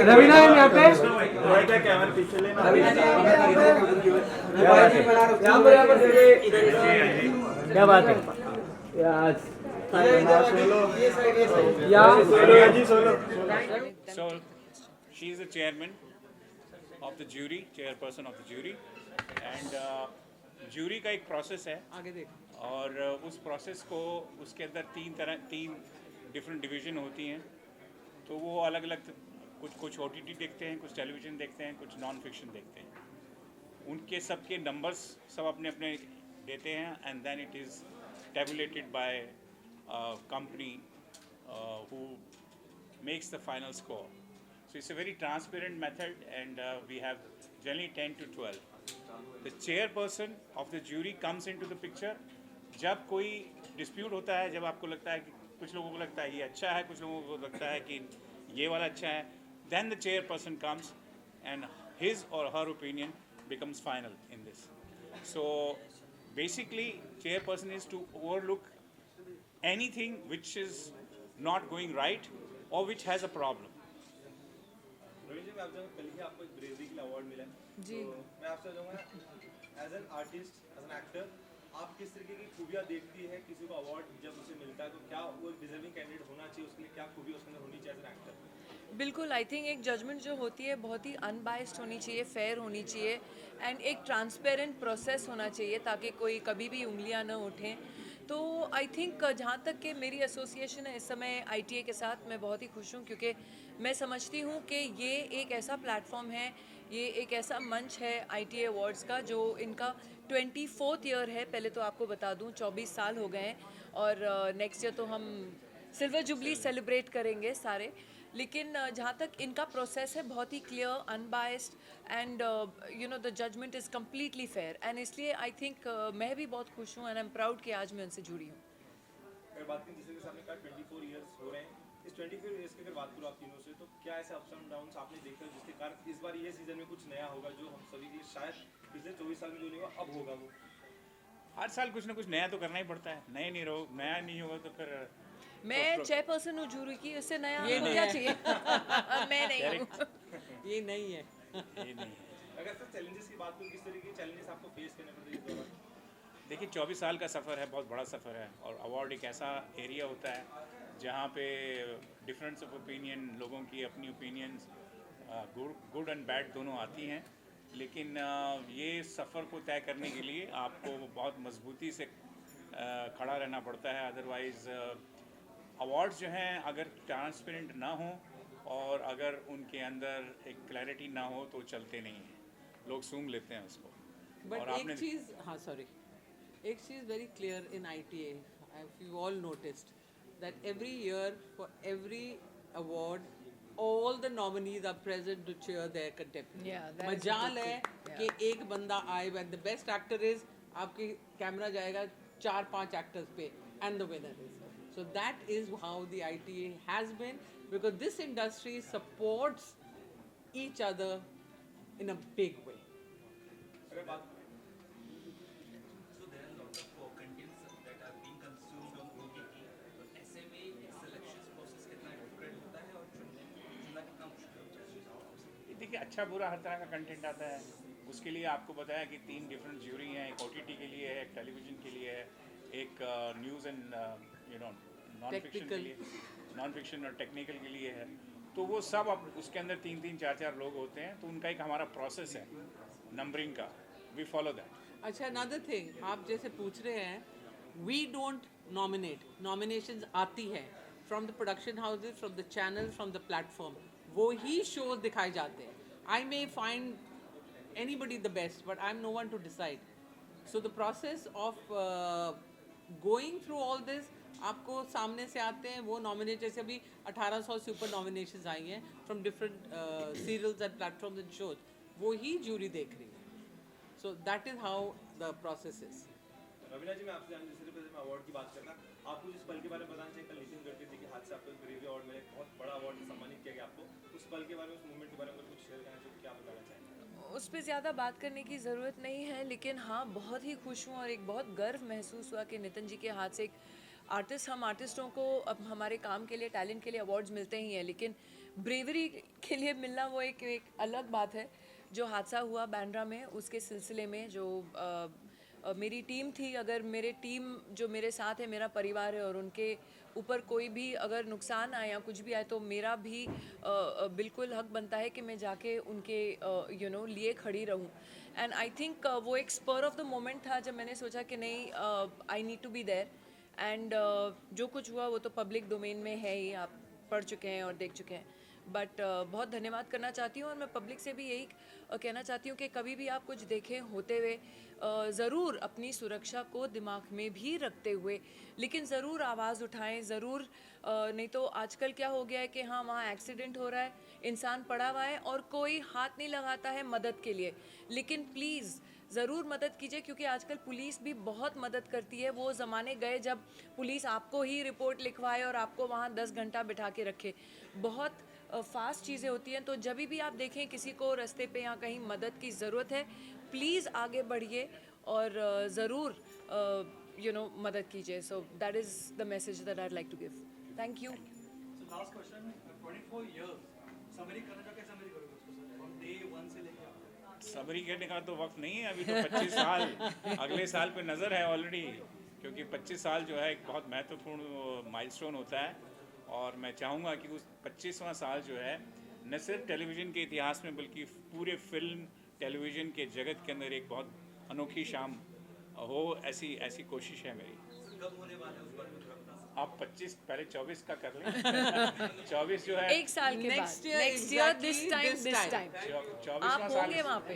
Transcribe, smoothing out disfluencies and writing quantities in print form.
रवीना है यहाँ पे। क्या बात है So she is the chairman of the jury, chairperson of the jury, and jury का एक process है और उस process को उसके अंदर तीन different division होती हैं, तो वो अलग अलग कुछ OTT देखते हैं, कुछ टेलीविज़न देखते हैं, कुछ नॉन फिक्शन देखते हैं, उनके सबके नंबर्स सब अपने अपने देते हैं and then it is tabulated by company who makes the final score. So it's a very transparent method and we have generally 10 to 12. The chairperson of the jury comes into the picture. जब कोई dispute होता है, जब आपको लगता है कि कुछ लोगों को लगता है ये अच्छा है, कुछ लोगों को लगता है कि ये वाला अच्छा है, then the chairperson comes and his or her opinion becomes final in this. So basically chairperson is to overlook anything which is not going right or which has a problem. Rohit जी, मैं आपसे कल ही आपको एक ब्रेवरी के लिए award मिला है जी, तो मैं आपसे चाहूँगा as an artist, as an actor, आप किस तरीके की खूबियाँ देखती है किसी को अवार्ड जब उसे मिलता है, तो क्या वो डिजर्विंग कैंडिडेट होना चाहिए, उसके लिए क्या खूबी उसके अंदर होनी चाहिए एज एन एक्टर? बिल्कुल, आई थिंक एक जजमेंट जो होती है बहुत ही अनबायस्ड होनी चाहिए, फेयर होनी चाहिए एंड एक ट्रांसपेरेंट प्रोसेस होना चाहिए ताकि कोई कभी भी उंगलियां न उठें। तो आई थिंक जहाँ तक कि मेरी एसोसिएशन है इस समय आईटीए के साथ, मैं बहुत ही खुश हूँ क्योंकि मैं समझती हूँ कि ये एक ऐसा प्लेटफॉर्म है, ये एक ऐसा मंच है आईटीए अवार्ड्स का जो इनका 24th ईयर है। पहले तो आपको बता दूँ 24 साल हो गए हैं और नेक्स्ट ईयर तो हम सिल्वर जुबली सेलिब्रेट करेंगे सारे। लेकिन जहाँ तक इनका प्रोसेस है बहुत ही clear, unbiased and you know the judgement is completely fair and इसलिए आई थिंक मैं भी बहुत खुश हूँ एंड आई एम प्राउड कि आज मैं उनसे जुड़ी हूँ। अगर बात करें जिसके सामने कहा 24 इयर्स हो रहे हैं, इस 24 इयर्स की अगर बात करूँ आप तीनों से, तो क्या ऐसे अप्स एंड डाउन्स आपने देखे हो जिसके कारण इस बार ये सीजन में कुछ नया होगा जो हम सभी के शायद पिछले 24 साल में जो नहीं हुआ अब होगा? वो हर साल कुछ ना कुछ नया तो करना ही पड़ता है, नया नहीं होगा तो फिर मैं चेयरपर्सन हूँ जूरी की, उससे नया ये क्या चाहिए मैं नहीं हूँ ये नहीं है ये नहीं है। अगर सर चैलेंजेस की बात करूँ, किस तरीके के चैलेंजेस आपको फेस करने पड़ते हैं इस दौरान? देखिए 24 साल का सफ़र है, बहुत बड़ा सफ़र है और अवार्ड एक ऐसा एरिया होता है जहाँ पे डिफरेंस ऑफ ओपिनियन, लोगों की अपनी ओपिनियंस गुड एंड बैड दोनों आती हैं, लेकिन ये सफ़र को तय करने के लिए आपको बहुत मजबूती से खड़ा रहना पड़ता है। अदरवाइज़ अवार्ड्स जो हैं अगर ट्रांसपेरेंट ना हो और अगर उनके अंदर एक क्लैरिटी ना हो तो चलते नहीं हैं, लोग सूंघ लेते हैं उसको। बट एक चीज़, हाँ सॉरी, एक चीज़ very clear in ITA, if you all noticed that every year for every award all the nominees are present to cheer their contemporaries. Yeah, that is a मजाल good है thing. कि Yeah. एक बंदा आए and the best actor is, आपके camera जाएगा 4-5 actors पे and the winner is. So that is how the ITA has been, because this industry supports each other in a big way. अगर बात So there are a lot of contents that are being consumed on OTT. तो ऐसे में एक selection process कितना different होता है और चुनना कितना मुश्किल होता है? देखिए अच्छा बुरा हर तरह का कंटेंट आता है, उसके लिए आपको बताया कि 3 डिफरेंट ज्यूरी हैं, एक OTT के लिए है, एक टेलीविज़न के लिए है, एक न्यूज़ एंड नॉन फिक्शन के लिए, नॉन फिक्शन और टेक्निकल के लिए है। तो वो सब अब उसके अंदर 3-3, 4-4 लोग होते हैं, तो उनका एक हमारा प्रोसेस है नंबरिंग का, वी फॉलो दैट। अच्छा, अनदर थिंग, आप जैसे पूछ रहे हैं, वी डोंट नॉमिनेट, नॉमिनेशंस आती है from the production houses, from the channel, from the platform, वो ही शोज दिखाए जाते हैं। I may find anybody the best but I am no one to decide. So the process of going through all this, आपको सामने से आते हैं वो नॉमिनेट, जैसे अभी 1800 से ऊपर नॉमिनेशंस आई हैं from different serials and platforms and shows, वो ही जूरी देख रही है। So that is how the process is. Raveena जी, मैं आपसे दूसरे पे मैं अवार्ड की बात करना, आपको जिस पल के बारे में बताना चाहिए, कल नितिन गडकरी जी के हाथ से आपको ब्रेवरी अवार्ड मिला, एक बहुत बड़ा अवार्ड सम्मानित किया गया आपको, उस पल के बारे में, उस मूवमेंट के बारे में कुछ शेयर करना चाहिए, क्या बताना चाहेंगे? उस पर ज़्यादा बात करने की ज़रूरत नहीं है, लेकिन हाँ बहुत ही खुश हूँ और एक बहुत गर्व महसूस हुआ कि नितिन जी के हाथ से एक आर्टिस्ट हम आर्टिस्टों को अब हमारे काम के लिए टैलेंट के लिए अवार्ड्स मिलते ही हैं, लेकिन ब्रेवरी के लिए मिलना वो एक अलग बात है। जो हादसा हुआ बांद्रा में उसके सिलसिले में जो मेरी टीम थी, अगर मेरे टीम जो मेरे साथ है मेरा परिवार है और उनके ऊपर कोई भी अगर नुकसान आए या कुछ भी आए तो मेरा भी बिल्कुल हक बनता है कि मैं जाके उनके लिए खड़ी रहूं। एंड आई थिंक वो एक स्पर ऑफ द मोमेंट था जब मैंने सोचा कि नहीं, I need to be there. And जो कुछ हुआ वो तो पब्लिक डोमेन में है ही, आप पढ़ चुके हैं और देख चुके हैं। बट बहुत धन्यवाद करना चाहती हूँ और मैं पब्लिक से भी यही कहना चाहती हूँ कि कभी भी आप कुछ देखें होते हुए ज़रूर अपनी सुरक्षा को दिमाग में भी रखते हुए लेकिन ज़रूर आवाज़ उठाएं, ज़रूर नहीं तो आजकल क्या हो गया है कि हाँ वहाँ एक्सीडेंट हो रहा है, इंसान पड़ा हुआ है और कोई हाथ नहीं लगाता है मदद के लिए। लेकिन प्लीज़ ज़रूर मदद कीजिए, क्योंकि आजकल पुलिस भी बहुत मदद करती है। वो ज़माने गए जब पुलिस आपको ही रिपोर्ट लिखवाए और आपको वहाँ 10 घंटा बिठा के रखे। बहुत फास्ट चीज़ें होती हैं। तो जब भी आप देखें किसी को रास्ते पे या कहीं मदद की ज़रूरत है, प्लीज़ आगे बढ़िए और ज़रूर मदद कीजिए। So that is the message that I like to give. Thank you. So last question, 24 years, summary करने का कैसा समरी करोगे उसको सर? From day one से लेके समरी करने का तो वक्त नहीं है अभी, तो 25 साल अगले साल पे नज़र है ऑलरेडी, क्योंकि 25 साल जो है एक बहुत महत्वपूर्ण माइलस्टोन होता है। और मैं चाहूँगा कि उस 25वां साल जो है न सिर्फ टेलीविज़न के इतिहास में बल्कि पूरे फिल्म टेलीविज़न के जगत के अंदर एक बहुत अनोखी शाम हो, ऐसी कोशिश है मेरी। कब होने वाला है उस बारे में थोड़ा बता आप 25 पहले 24 का कर लें। 24 जो है एक साल के बाद Next year, next year exactly this time 24वां आप साल होंगे वहाँ पे।